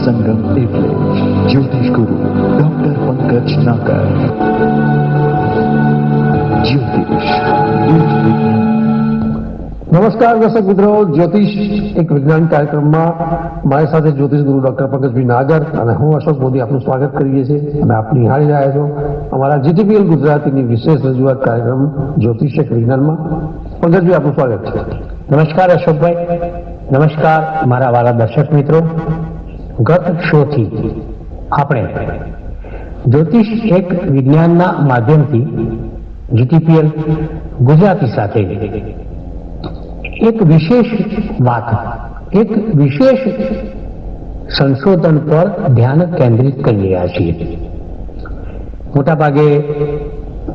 સંગમ એટલે જ્યોતિષ ગુરુ ડોક્ટર પંકજ નાગર. જ્યોતિષ નમસ્કાર દર્શક મિત્રો, જ્યોતિષ એક વિજ્ઞાન કાર્યક્રમમાં મારી સાથે જ્યોતિષ ગુરુ ડોક્ટર પંકજભાઈ નાગર અને હું અશોક મોદી આપનું સ્વાગત કરીએ છીએ અને આપ નિહાળી રહ્યા છો અમારા જીટીપીએલ ગુજરાતીની વિશેષ રજૂઆત કાર્યક્રમ જ્યોતિષ એક વિજ્ઞાનમાં. પંકજભાઈ આપનું સ્વાગત છે. નમસ્કાર અશોકભાઈ, નમસ્કાર મારા વાલા દર્શક મિત્રો. ગત શોથી આપણે જ્યોતિષ એક વિજ્ઞાનના માધ્યમથી જીટીપીએલ ગુજરાતી સાથે એક વિશેષ વાત, એક વિશેષ સંશોધન પર ધ્યાન કેન્દ્રિત કરી રહ્યા છીએ. મોટાભાગે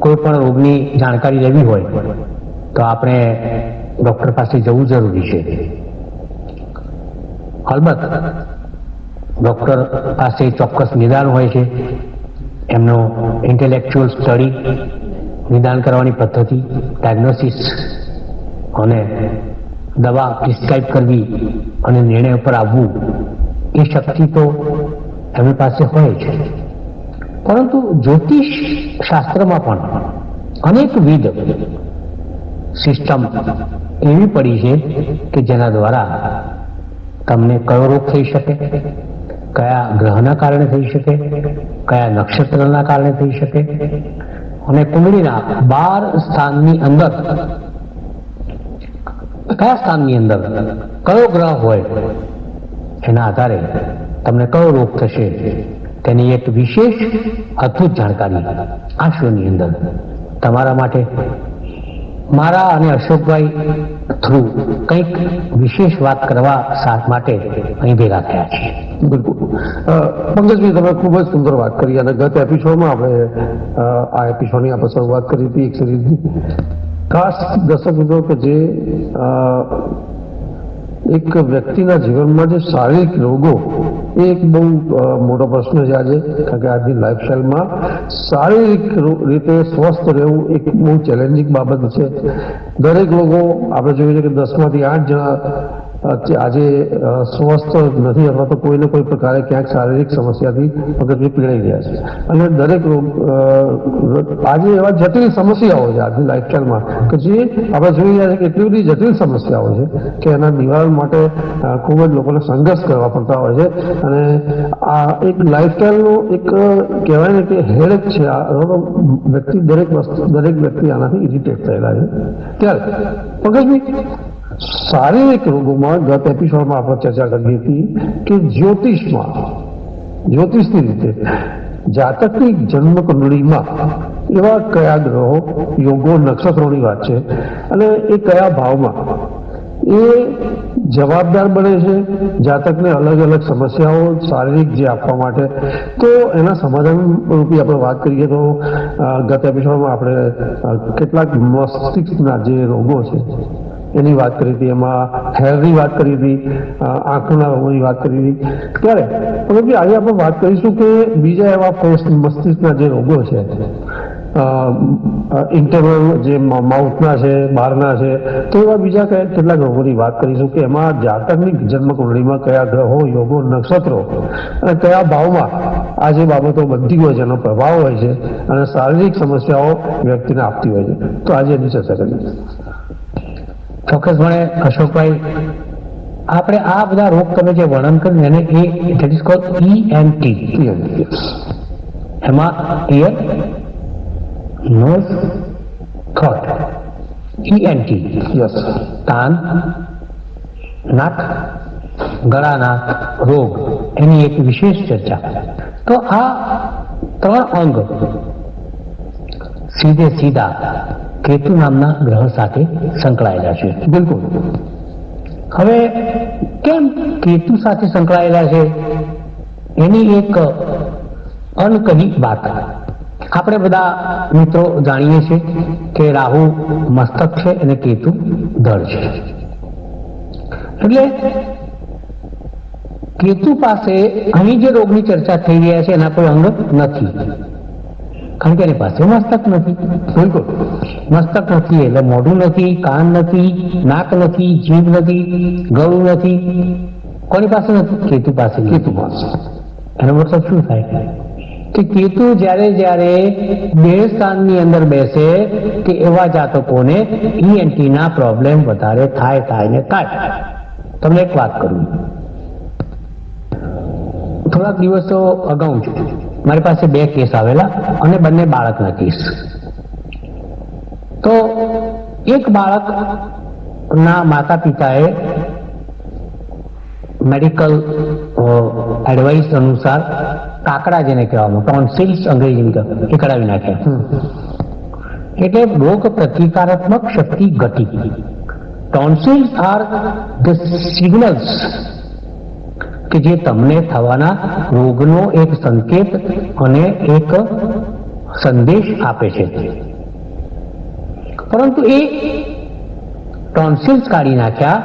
કોઈ પણ રોગની જાણકારી લેવી હોય તો આપણે ડોક્ટર પાસે જવું જરૂરી છે. અલબત્ત ડોક્ટર પાસે ચોક્કસ નિદાન હોય છે, એમનો ઇન્ટેલેક્ચ્યુઅલ સ્ટડી, નિદાન કરવાની પદ્ધતિ, ડાયગ્નોસિસ અને દવા પ્રિસ્ક્રાઇબ કરવી અને નિર્ણય ઉપર આવવું, એ શક્તિ તો એમની પાસે હોય છે. પરંતુ જ્યોતિષ શાસ્ત્રમાં પણ અનેકવિધ સિસ્ટમ એવી પડી છે કે જેના દ્વારા તમને કયો રોગ થઈ શકે, કયા ગ્રહના કારણે થઈ શકે, કયા નક્ષત્રના કારણે થઈ શકે અને કુંડળીના 12 સ્થાનની અંદર કયા સ્થાનની અંદર કયો ગ્રહ હોય એના આધારે તમને કયો રોગ થશે તેની એક વિશેષ અદ્ભુત જાણકારી આ શોની અંદર તમારા માટે મારા અને અશોકભાઈ થ્રુ કંઈક વિશેષ વાત કરવા માટે અહીં ભેગા થયા છીએ. બિલકુલ પંકજભાઈ, તમે ખૂબ જ સુંદર વાત કરી અને ગત એપિસોડમાં આપણે આ એપિસોડની આપણે શરૂઆત કરી હતી એક સિરીઝની. ખાસ દર્શક મિત્રો કે જે એક વ્યક્તિના જીવનમાં જે શારીરિક રોગો એ એક બહુ મોટો પ્રશ્ન છે આજે, કારણ કે આજની લાઈફસ્ટાઈલમાં શારીરિક રીતે સ્વસ્થ રહેવું એક બહુ ચેલેન્જિંગ બાબત છે. દરેક લોકો આપણે જોઈએ છે કે 10 માંથી 8 જણા આજે સ્વસ્થ નથી અથવા તો કોઈને કોઈ પ્રકારે ક્યાંક શારીરિક સમસ્યાથી મગજથી પીડાઈ ગયા છે. અને દરેક રોગ આજે એવા જટિલ સમસ્યાઓ છે આજની લાઈફસ્ટાઈલમાં કે જે આપણે જોઈ રહ્યા છીએ કે એટલી બધી જટિલ સમસ્યાઓ છે કે એના નિવારણ માટે ખૂબ જ લોકોને સંઘર્ષ કરવા પડતા હોય છે. અને આ એક લાઈફસ્ટાઈલનો એક કહેવાય ને કે હેડેક છે. વ્યક્તિ દરેક વ્યક્તિ આનાથી ઇરિટેટ થયેલા છે. ત્યારે પંકજભાઈ, શારીરિક રોગોમાં ગત એપિસોડમાં આપણે ચર્ચા કરી હતી કે જ્યોતિષની રીતે જાતકની જન્મ કુંડળીમાં એવા કયા ગ્રહો, યોગો, નક્ષત્રોની વાત છે અને એ કયા ભાવમાં એ જવાબદાર બને છે જાતકને અલગ અલગ સમસ્યાઓ શારીરિક જે આપવા માટે. તો એના સમાધાન રૂપી આપણે વાત કરીએ તો ગત એપિસોડમાં આપણે કેટલાક મસ્તિષ્કના જે રોગો છે એની વાત કરી હતી, એમાં હેરની વાત કરી હતી, આંખના રોગોની વાત કરી હતી. ત્યારે પરંતુ આજે આપણે વાત કરીશું કે બીજા એવા મસ્તિષ્કના જે રોગો છે, ઇન્ટરનલ જે માઉથના છે, બહારના છે, તો એવા બીજા કેટલાક રોગોની વાત કરીશું કે એમાં જાતકની જન્મ કુંડળીમાં કયા ગ્રહો, યોગો, નક્ષત્રો અને કયા ભાવમાં આ જે બાબતો બનતી હોય છે એનો પ્રભાવ હોય છે અને શારીરિક સમસ્યાઓ વ્યક્તિને આપતી હોય છે. તો આજે એની ચર્ચા કરીએ. ચોક્કસપણે અશોકભાઈ, આપણે આ બધા રોગ તમે જે વર્ણન કર્યું એને એ ધેટ ઇઝ કોલ્ડ ENT. એમાં ઇયર, નોઝ, થ્રોટ, ENT. કાન, નાક, ગળાના રોગ એની એક વિશેષ ચર્ચા. તો આ 3 અંગ સીધા કેતુ નામના ગ્રહ સાથે સંકળાયેલા છે. બિલકુલ. હવે કેમ કેતુ સાથે સંકળાયેલા છે એની એક અનકહી વાત. આપણે બધા મિત્રો જાણીએ છીએ કે રાહુ મસ્તક છે અને કેતુ ધડ છે. એટલે કેતુ પાસે અહીં જે રોગની ચર્ચા થઈ રહ્યા છે એના કોઈ અંગ નથી, કારણ કે એની પાસે મસ્તક નથી. બિલકુલ, મસ્તક નથી એટલે મોઢું નથી, કાન નથી, નાક નથી, જીભ નથી, ગળું નથી, કોની પાસે નથી? કેતુ પાસે. કેતુ પાસે. એનો મતલબ શું થાય કે કેતુ જ્યારે દેહ સ્થાનની અંદર બેસે કે એવા જાતકોને ઈએનટી ના પ્રોબ્લેમ વધારે થાય. તમને એક વાત કરું, થોડાક દિવસો અગાઉ જ મારી પાસે 2 કેસ આવેલા અને બંને બાળકના કેસ. તો એક બાળકના માતા પિતાએ મેડિકલ એડવાઇસ અનુસાર કાકડા જેને કહેવામાં, ટોન્સિલ્સ અંગ્રેજીમાં, એ કઢાવી નાખ્યા. એટલે રોગ પ્રતિકારાત્મક શક્તિ ઘટી. ટોન્સિલ્સ આર ધ સિગ્નલ્સ કે જે તમને થવાના રોગનો એક સંકેત અને એક સંદેશ આપે છે. પરંતુ એ ટોન્સિલ્સ કાઢી નાખ્યા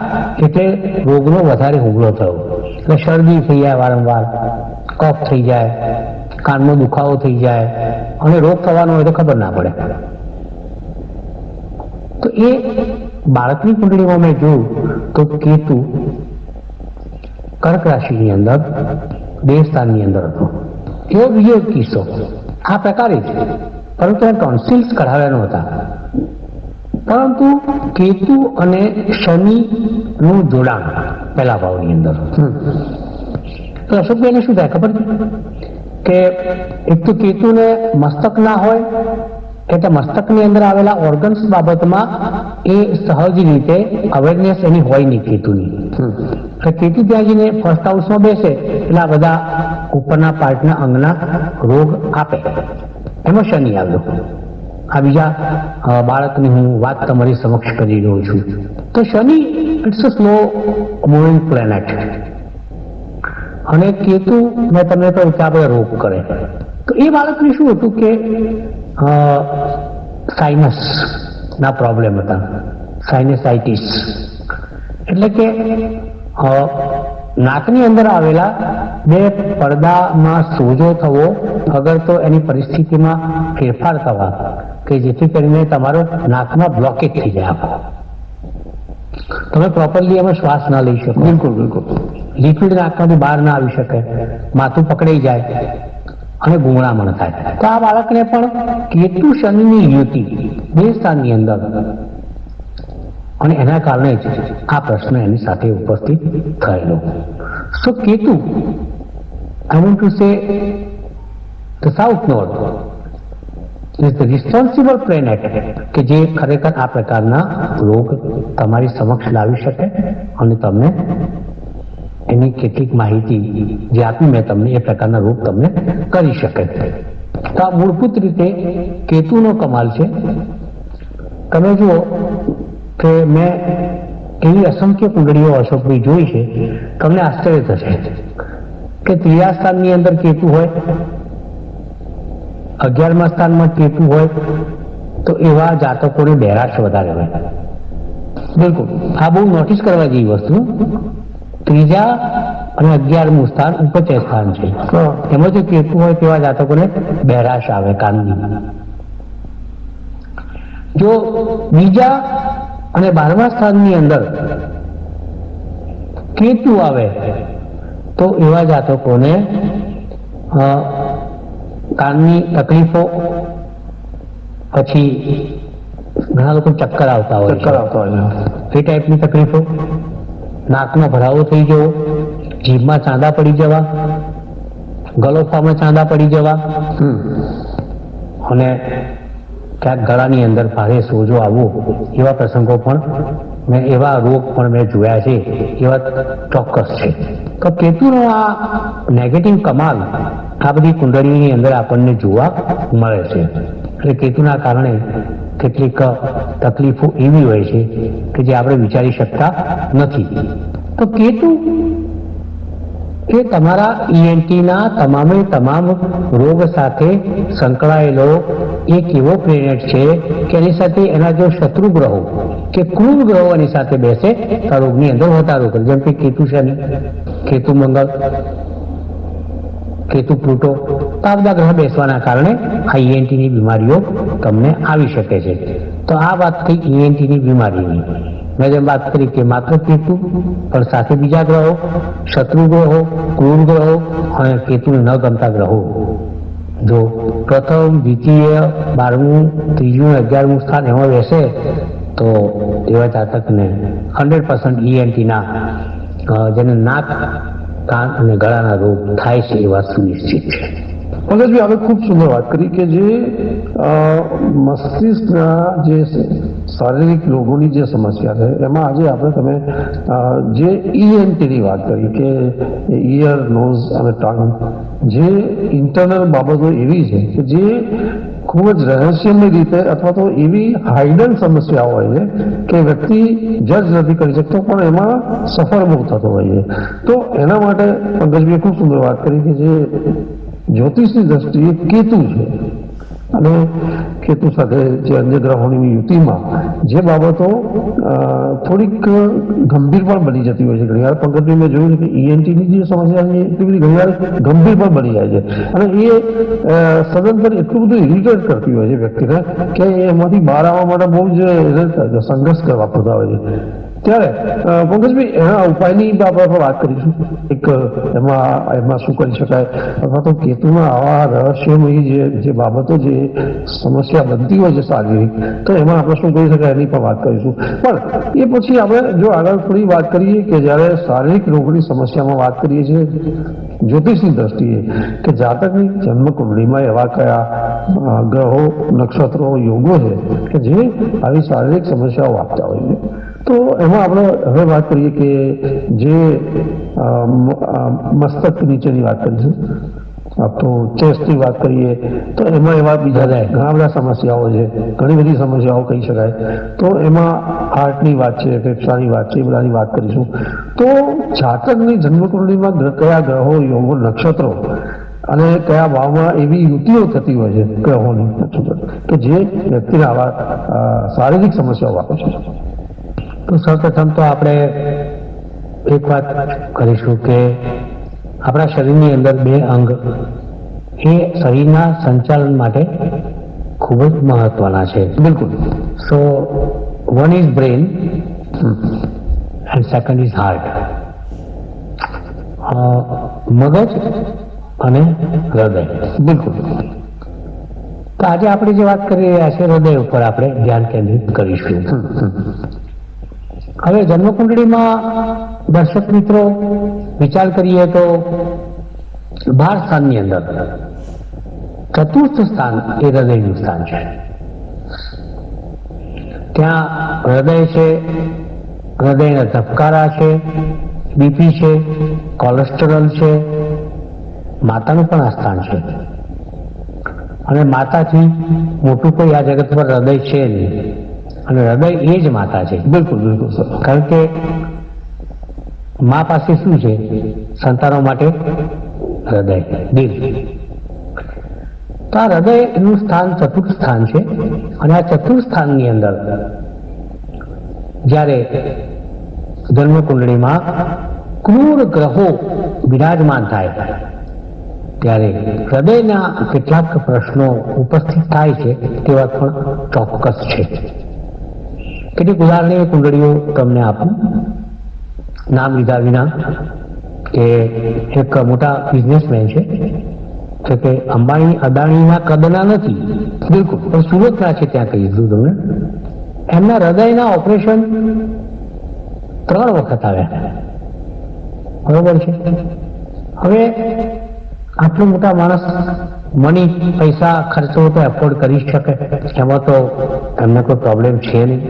એટલે રોગનો વધારે હુમલો થયો. એટલે શરદી થઈ જાય, વારંવાર કફ થઈ જાય, કાનમાં દુખાવો થઈ જાય અને રોગ થવાનો હોય તો ખબર ના પડે. તો એ બાળકની કુંડળીમાં મેં જોયું તો કેતુ કર્ક રાશિની અંદર દેહસ્થાનની અંદર હતો. એવો બીજો એક કિસ્સો આ પ્રકારે જ, પરંતુ એને ટોન્સિલ્સ કઢાવ્યા નહોતા. પરંતુ કેતુ અને શનિનું જોડાણ પહેલા ભાવની અંદર. તો અશોકભાઈને શું થાય ખબર કે એક તો કેતુને મસ્તક ના હોય એટલે મસ્તકની અંદર આવેલા ઓર્ગન્સ બાબતમાં એ સહજ રીતે અવેરનેસ એની હોય નહીં કેતુની. કેતુ ત્યાં જઈને ફર્સ્ટ હાઉસમાં બેસે એટલે આ બધા ઉપરના પાર્ટના અંગના રોગ આપે. એમાં શનિ આવ્યો. આ બીજા બાળકની હું વાત તમારી સમક્ષ કરી રહ્યો છું. તો Shani it's a slow moving planet અને કેતુ મેં તમને કહ્યું કે આપણે રોગ કરે. તો એ બાળકને શું હતું કે સાઇનસ ના પ્રોબ્લેમ હતા, સાઇનસાઇટિસ. એટલે કે નાકની અંદર આવેલા 2 પડદામાં સોજો થવો, અગર તો એની પરિસ્થિતિમાં ફેરફાર થવા કે જેથી કરીને તમારો નાકમાં બ્લોકેજ થઈ જાય. આખો તમે પ્રોપરલી એમાં શ્વાસ ના લઈ શકો. બિલકુલ બિલકુલ. લિક્વિડ નાકમાંથી બહાર ના આવી શકે, માથું પકડાઈ જાય અને ગુંગળામણ થાય. તો આ બાળકને પણ કેતુ શનિની યુતિ દેહસ્થાનની અંદર અને એના કારણે જ આ પ્રશ્ન એની સાથે ઉપસ્થિત થયેલો. So Ketu, I want to say the south node is the responsible planet કે જે ખરેખર આ પ્રકારના રોગ તમારી સમક્ષ લાવી શકે અને તમને એની કેટલીક માહિતી જે આપી મેં તમને એ પ્રકારના રોગ તમને કરી શકે. તો આ મૂળભૂત રીતે કેતુનો કમાલ છે. તમે જુઓ કે મેં એવી અસંખ્ય કુંડળીઓ અશોકભાઈ જોઈ છે, તમને આશ્ચર્ય થશે કે 3જા સ્થાનની અંદર કેતુ હોય, 11મા સ્થાનમાં કેતુ હોય તો એવા જાતકોને બહેરાશ વધારે હોય. બિલકુલ, આ બહુ નોટિસ કરવા જેવી વસ્તુ. 3જા અને 11મું સ્થાન ઉપચય સ્થાન છે. એમાં જો કેતુ હોય તેવા જાતકોને બહેરાશ આવે કાનની. જો 2જા અને 12મા સ્થાનની અંદર કેતુ આવે તો એવા જાતકોને કાનની તકલીફો, પછી ઘણા લોકો ચક્કર આવતા હોય, એ ટાઈપની તકલીફો, નાકનો ભરાવો થઈ જવો, જીભમાં ચાંદા પડી જવા, ગલોફામાં ચાંદા પડી જવા અને ક્યાંક ગળાની અંદર ભારે સોજો આવવો, એવા પ્રસંગો પણ મેં, એવા રોગ પણ મેં જોયા છે, એવા ચોક્કસ છે. તો કેતુનો આ નેગેટિવ કમાલ આ બધી કુંડળીની અંદર આપણને જોવા મળે છે. એટલે કેતુના કારણે કેટલીક તકલીફો એવી હોય છે કે જે આપણે વિચારી શકતા નથી. તો કેતુ એ તમારા ઈએનટીના તમામ રોગ સાથે સંકળાયેલો એક એવો પ્લેનેટ છે કે એની સાથે એના જો શત્રુ ગ્રહો કે ક્રૂર ગ્રહો એની સાથે બેસે તો રોગની અંદર વધારો કરે. જેમ કે કેતુ શનિ, કેતુ મંગળ, કેતુ પ્લુટો, આ બધા ગ્રહ બેસવાના કારણે આ ઈએનટીની બીમારીઓ તમને આવી શકે છે. તો આ વાત થઈ ઈએનટીની બીમારીની. મેં જેમ વાત કરી કે માત્ર કેતુ પણ સાથે બીજા ગ્રહો, શત્રુ ગ્રહો, ક્રૂર ગ્રહો અને કેતુને ન ગમતા ગ્રહો જો પ્રથમ, દ્વિતીય, 12મું, 3જું, 11મું સ્થાન એમાં બેસે તો એવા જાતકને 100% ENT ના જેને નાક, કાન અને ગળાના રોગ થાય છે એ વાત સુનિશ્ચિત છે. પંકજભાઈ, આપણે ખૂબ સુંદર વાત કરી કે જે મસ્તિષ્કના જે શારીરિક રોગોની જે સમસ્યા છે એમાં આજે તમે જે ENTની વાત કરી કે ઇયર, નોઝ અને ટંગ, જે ઇન્ટરનલ બાબતો એવી છે કે જે ખૂબ જ રહસ્યમય રીતે અથવા તો એવી હાઇડન સમસ્યા હોય છે કે વ્યક્તિ જજ નથી કરી શકતો પણ એમાં સફળ બહુ થતો હોય છે. તો એના માટે પંકજભાઈએ ખૂબ સુંદર વાત કરી કે જે જ્યોતિષની દ્રષ્ટિએ કેતુ છે અને કેતુ સાથે જે અન્ય ગ્રહોની યુતિમાં જે બાબતો થોડીક ગંભીર પણ બની જતી હોય છે. ઘણીવાર પંકજભાઈ મેં જોયું કે ENTની જે સમસ્યા છે એટલી બધી ઘણીવાર ગંભીર પણ બની જાય છે અને એ સદંતર એટલું બધું ઇરિટેટ કરતી હોય છે વ્યક્તિને કે એમાંથી બહાર આવવા માટે બહુ જ સંઘર્ષ કરવા પડતા હોય છે. ત્યારે પંકજભાઈ એના ઉપાયની બાબત વાત કરીશું. એક એમાં શું કરી શકાય અથવા તો કેતુના આવા રહસ્યોમય જે બાબતો જે સમસ્યા બનતી હોય છે શારીરિક, તો એમાં આપણે શું કરી શકાય એની પણ વાત કરીશું. પણ એ પછી આપણે જો આગળ થોડી વાત કરીએ કે જ્યારે શારીરિક રોગની સમસ્યામાં વાત કરીએ છીએ જ્યોતિષની દ્રષ્ટિએ કે જાતકની જન્મકુંડળીમાં એવા કયા ગ્રહો, નક્ષત્રો, યોગો છે કે જે આવી શારીરિક સમસ્યાઓ આપતા હોય છે. તો એમાં આપણે હવે વાત કરીએ કે જે મસ્તક નીચેની વાત કરીશું, તો ચેસ્ટની વાત કરીએ તો એમાં એવા બીજા ઘણા બધા સમસ્યાઓ છે, ઘણી બધી સમસ્યાઓ કહી શકાય. તો એમાં હાર્ટની વાત છે, ફેફસાની વાત છે, એ બધાની વાત કરીશું. તો જાતકની જન્મકુંડળીમાં કયા ગ્રહો, યોગો, નક્ષત્રો અને કયા ભાવમાં એવી યુતિઓ થતી હોય છે ગ્રહોની નક્ષત્રો કે જે વ્યક્તિને આવા શારીરિક સમસ્યાઓ આપે છે. તો સૌપ્રથમ તો આપણે એક વાત કરીશું કે આપણા શરીરની અંદર 2 અંગ એ શરીરના સંચાલન માટે ખૂબ જ મહત્વના છે. બિલકુલ. So one is brain and second is heart. મગજ અને હૃદય. બિલકુલ. તો આજે આપણે જે વાત કરી રહ્યા છીએ હૃદય ઉપર આપણે ધ્યાન કેન્દ્રિત કરીશું. હવે જન્મકુંડળીમાં દર્શક મિત્રો વિચાર કરીએ તો 12 સ્થાનની અંદર ચતુર્થ સ્થાન એ હૃદયનું સ્થાન છે. ત્યાં હૃદય છે, હૃદયના ધબકારા છે, બીપી છે, કોલેસ્ટેરોલ છે, માતાનું પણ આ સ્થાન છે અને માતાથી મોટું કોઈ આ જગત પર હૃદય છે નહીં અને હૃદય એ જ માતા છે. બિલકુલ બિલકુલ સર. કારણ કે મા પાસે શું છે? સંતાનો માટે હૃદય, દિલ. તો આ હૃદયનું સ્થાન ચતુર્થ સ્થાન છે અને આ ચતુર્થ સ્થાનની અંદર જ્યારે જન્મકુંડળીમાં ક્રૂર ગ્રહો બિરાજમાન થાય ત્યારે હૃદયના કેટલાક પ્રશ્નો ઉપસ્થિત થાય છે તેવા પણ ચોક્કસ છે. કેટલીક ઉદાહરણીય કુંડળીઓ તમને આપું નામ લીધા વિના કે એક મોટા બિઝનેસમેન છે કે અંબાણી અદાણીના કદના નથી બિલકુલ, પણ સુરતના છે. ત્યાં કહી દીધું તમને. એમના હૃદયના ઓપરેશન 3 વખત આવ્યા. બરોબર છે. હવે આટલો મોટા માણસ મની પૈસા ખર્ચવો તો એફોર્ડ કરી શકે, એમાં તો એમને કોઈ પ્રોબ્લેમ છે નહીં.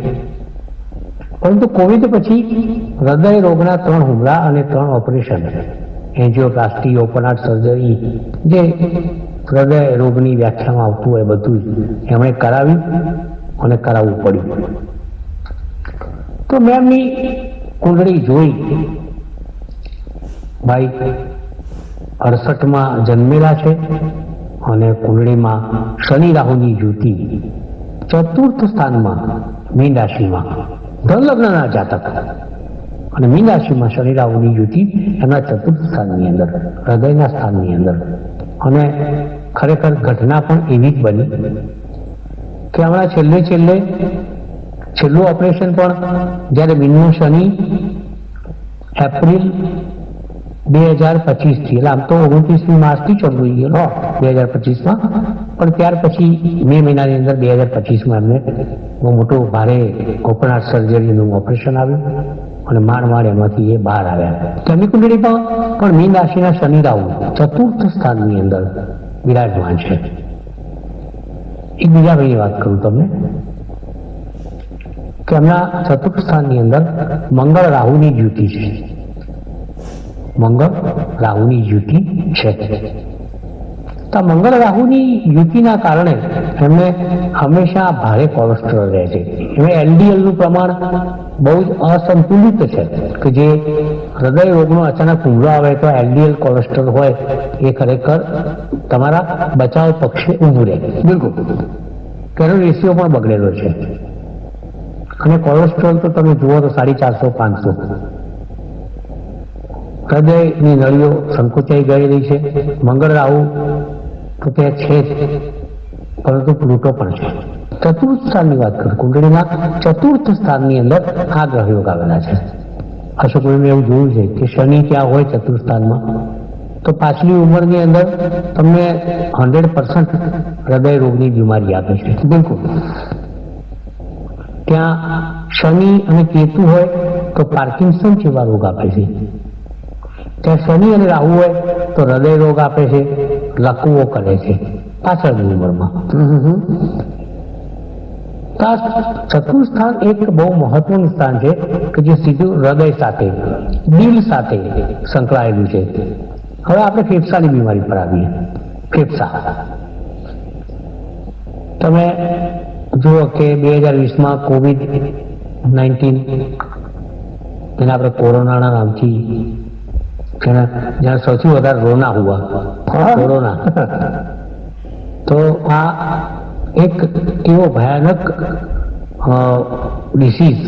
પરંતુ કોવિડ પછી હૃદય રોગના 3 હુમલા અને 3 operation, angioplasty, open heart surgery, જે હૃદય રોગની વ્યાખ્યામાં આવતું હોય બધું જ એમણે કરાવી અને કરાવવું પડ્યું. તો મેં એમની કુંડળી જોઈ. ભાઈ 68માં જન્મેલા છે અને કુંડળીમાં શનિ રાહુની યુતિ ચતુર્થ સ્થાનમાં મીન રાશિમાં, ધન લગ્નના જાતક અને મીન રાશિમાં શનિ રાહુની યુતિ એમના ચતુર્થ સ્થાનની અંદર, હૃદયના સ્થાનની અંદર. અને ખરેખર ઘટના પણ એવી જ બની કે હમણાં છેલ્લે છેલ્લું ઓપરેશન પણ જ્યારે મીનનો શનિ એપ્રિલ 2025 થી, એટલે આમ તો 29મી માર્ચથી ચાલુ થઈ ગયેલો 2025માં, પણ ત્યાર પછી મે મહિનાની અંદર 2025માં એમને બહુ મોટું ભારે ઓપન હાર્ટ સર્જરીનું ઓપરેશન આવ્યું અને માંડ એમાંથી એ બહાર આવ્યા. તેમની કુંડળીમાં પણ મીન રાશિના શનિ રાહુ ચતુર્થ સ્થાનની અંદર વિરાજમાન છે. એક બીજા ભાઈની વાત કરું તમને કે એમના ચતુર્થ સ્થાનની અંદર મંગળ રાહુની યુતિ છે. મંગળ રાહુની યુતિ છે. તો મંગળ રાહુની યુતિના કારણે એમને હંમેશા ભારે કોલેસ્ટ્રોલ રહે છે. એમાં LDL નું પ્રમાણ બહુ જ અસંતુલિત છે કે જે હૃદય રોગનો અચાનક હુમલો આવે તો LDL કોલેસ્ટ્રોલ હોય એ ખરેખર તમારા બચાવ પક્ષે ઊભું રહે. બિલકુલ તેનો રેશિયો પણ બગડેલો છે. અને કોલેસ્ટ્રોલ તો તમે જુઓ તો 450-500. હૃદયની નળીઓ સંકોચાઈ ગયેલી છે. મંગળ રાહુ તો ત્યાં છે જ, પરંતુ પ્લુટો પણ છે. ચતુર્થ સ્થાનની વાત કરું, કુંડળીના ચતુર્થ સ્થાનની અંદર આ ગ્રહ યોગ આવેલા છે. અશોકભાઈ મેં એવું જોયું છે કે શનિ ત્યાં હોય ચતુર્થ સ્થાનમાં તો પાછલી ઉંમરની અંદર તમને 100% હૃદય રોગની બીમારી આપે છે. બિલકુલ. ત્યાં શનિ અને કેતુ હોય તો પાર્કિન્સન જેવા રોગ આપે છે. ત્યાં શનિ અને રાહુ હોય તો હૃદય રોગ આપે છે, લકવો કરે છે પાછળની ઉંમરમાં. ચતુર્થ સ્થાન એક બહુ મહત્વનું સ્થાન છે કે જે સીધું હૃદય સાથે, દિલ સાથે સંકળાયેલું છે. હવે આપણે ફેફસાની બીમારી પર આવીએ. ફેફસા તમે જુઓ કે 2020માં COVID-19 જેને આપણે કોરોનાના નામથી જ્યાં સૌથી વધારે રોના હુआ કોરોના, તો આ એક એવો ભયાનક ડિસીઝ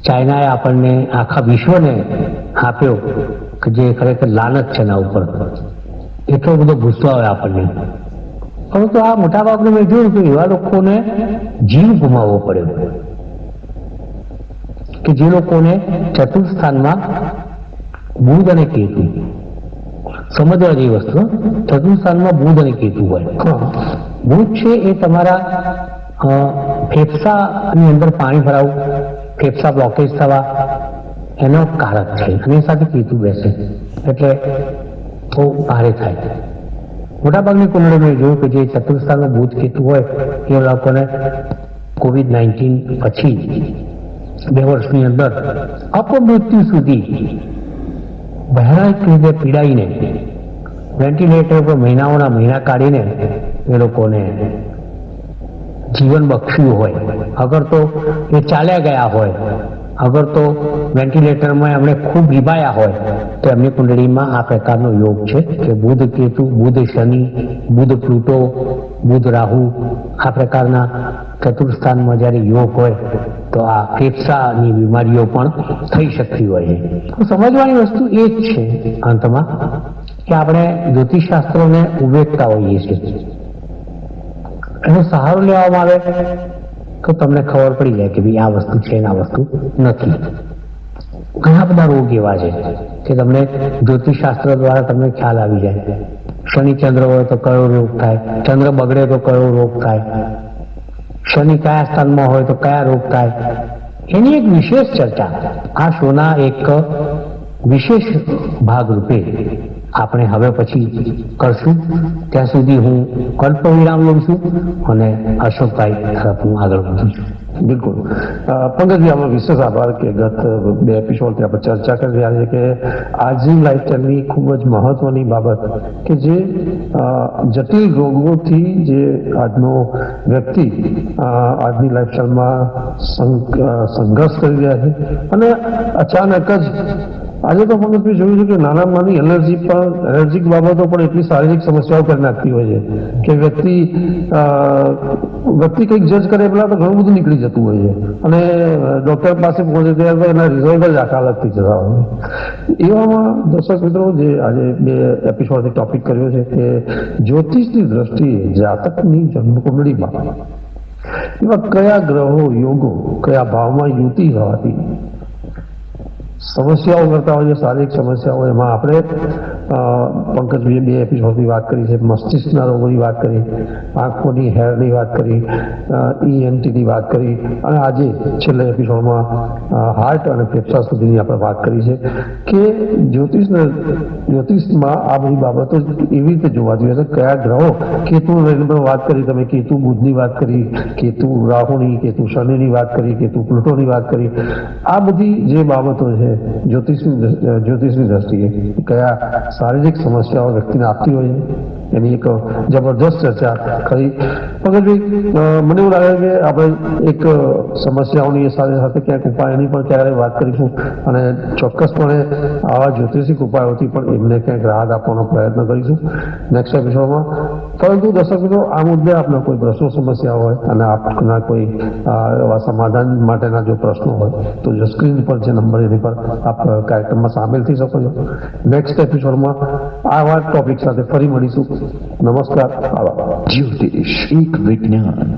ચાઇનાએ આપણને આખા વિશ્વને આપ્યો કે જે ખરેખર લાનત છે એના ઉપર. એટલો બધો ગુસ્સો આવે આપણને. પરંતુ આ મોટાભાગનું મેં જોયું કે એવા લોકોને જીવ ગુમાવવો પડ્યો કે જે લોકોને ચતુર્થ સ્થાનમાં બુધ અને કેતુ, સમજવા જેવી વસ્તુ, ચતુર્થ સ્થાનમાં બુધ અને કેતુ હોય. બુધ છે એ તમારા ફેફસાની અંદર પાણી ભરાવું, ફેફસા બ્લોકેજ થવા એનો કારક છે. એની સાથે કેતુ બેસે એટલે બહુ ભારે થાય. મોટાભાગની કુંડળી મેં જોયું કે જે ચતુર્થ સ્થાનમાં બુધ કેતુ હોય એ લોકોને COVID-19 પછી 2 વર્ષની અંદર અપમૃત્યુ સુધી ભયાનક રીતે પીડાઈને વેન્ટિલેટર પર મહિનાઓના મહિના કાઢીને એ લોકોને જીવન બક્ષ્યું હોય. અગર તો એ ચાલ્યા ગયા હોય, અગર તો વેન્ટિલેટરમાં એમણે ખૂબ રીબાયા હોય તો એમની કુંડળીમાં આ પ્રકારનો યોગ છે કે બુધ કેતુ, બુધ શનિ, બુધ પ્લુટો, બુધ રાહુ, આ પ્રકારના ચતુર્થ સ્થાનમાં જ્યારે યોગ હોય તો આ ફેફસાની બીમારીઓ પણ થઈ શકતી હોય છે. તો સમજવાની વસ્તુ એ જ છે અંતમાં કે આપણે જ્યોતિષશાસ્ત્રોને ઉવેકતા હોઈએ છીએ. એનો સહારો લેવામાં આવે તો તમને ખબર પડી જાય કે ભાઈ આ વસ્તુ છે ને આ વસ્તુ નથી. ઘણા બધા રોગ એવા છે કે તમને જ્યોતિષશાસ્ત્ર દ્વારા તમને ખ્યાલ આવી જાય. શનિ ચંદ્ર હોય તો કયો રોગ થાય, ચંદ્ર બગડે તો કયો રોગ થાય, શનિ કયા સ્થાનમાં હોય તો કયા રોગ થાય, એની એક વિશેષ ચર્ચા આ શોના એક વિશેષ ભાગરૂપે આપણે હવે પછી કરશું. ત્યાં સુધી હું અલ્પ વિરામ લઉં છું અને અશોકભાઈ તરફ હું આગળ વધું છું. બિલકુલ. પંકજભાઈ, આમાં વિશેષ આભાર કે ગત 2 એપિસોડથી આપણે ચર્ચા કરી રહ્યા છીએ કે આજની લાઈફસ્ટાઈલની ખૂબ જ મહત્વની બાબત કે જે જટિલ રોગોથી જે આજનો વ્યક્તિ આજની લાઈફસ્ટાઈલમાં સંઘર્ષ કરી રહ્યા છે અને અચાનક જ આજે તો પંકજભાઈ જોયું છે કે નાના નાની એલર્જીક બાબતો પણ એટલી શારીરિક સમસ્યાઓ કરી નાખતી હોય છે કે વ્યક્તિ કંઈક જજ કરે પેલા તો ઘણું બધું નીકળી જતું હોય છે અને ડોક્ટર પાસે પહોંચે ત્યારે એના રિઝલ્ટ જ આખા અલગથી જતા હોય. એવામાં દર્શક મિત્રો જે આજે 2 એપિસોડથી ટોપિક કર્યો છે કે જ્યોતિષની દ્રષ્ટિએ જાતકની જન્મ કુંડળીમાં એવા કયા ગ્રહો યોગો કયા ભાવમાં યુતિ હોવાથી સમસ્યાઓ કરતા હોય, શારીરિક સમસ્યાઓ, એમાં આપણે પંકજભાઈએ 2 એપિસોડની વાત કરી છે. મસ્તિષ્કના રોગોની વાત કરી, આંખોની હેરની વાત કરી, ENTની વાત કરી, અને આજે છેલ્લા એપિસોડમાં હાર્ટ અને ફેફસા સુધીની આપણે વાત કરી છે કે જ્યોતિષમાં આ બધી બાબતો એવી રીતે જોવા જોઈએ છે. કયા ગ્રહો, કેતુ લઈને પણ વાત કરી તમે, કેતુ બુધની વાત કરી, કેતુ રાહુની, કેતુ શનિની વાત કરી, કેતુ પ્લુટોની વાત કરી. આ બધી જે બાબતો છે જ્યોતિષની દ્રષ્ટિએ કયા શારીરિક સમસ્યાઓ વ્યક્તિને આપતી હોય છે એની એક જબરદસ્ત ચર્ચા કરી. પંકજભાઈ, મને એવું લાગે કે આપણે એક સમસ્યાઓની સાથે સાથે ક્યાંક ઉપાયની પણ ક્યારે વાત કરીશું, અને ચોક્કસપણે આવા જ્યોતિષિક ઉપાયોથી પણ એમને ક્યાંક રાહત આપવાનો પ્રયત્ન કરીશું નેક્સ્ટ એપિસોડમાં. પરંતુ દર્શક મિત્રો, આ મુદ્દે આપના કોઈ પ્રશ્નો સમસ્યા હોય અને આપના કોઈ એવા સમાધાન માટેના જો પ્રશ્નો હોય તો જો સ્ક્રીન પર જે નંબર એની પર આપ કાર્યક્રમમાં સામેલ થઈ શકો છો. નેક્સ્ટ એપિસોડમાં આવા ટોપિક સાથે ફરી મળીશું. નમસ્કાર. આભાર. જ્યોતિષ એક વિજ્ઞાન.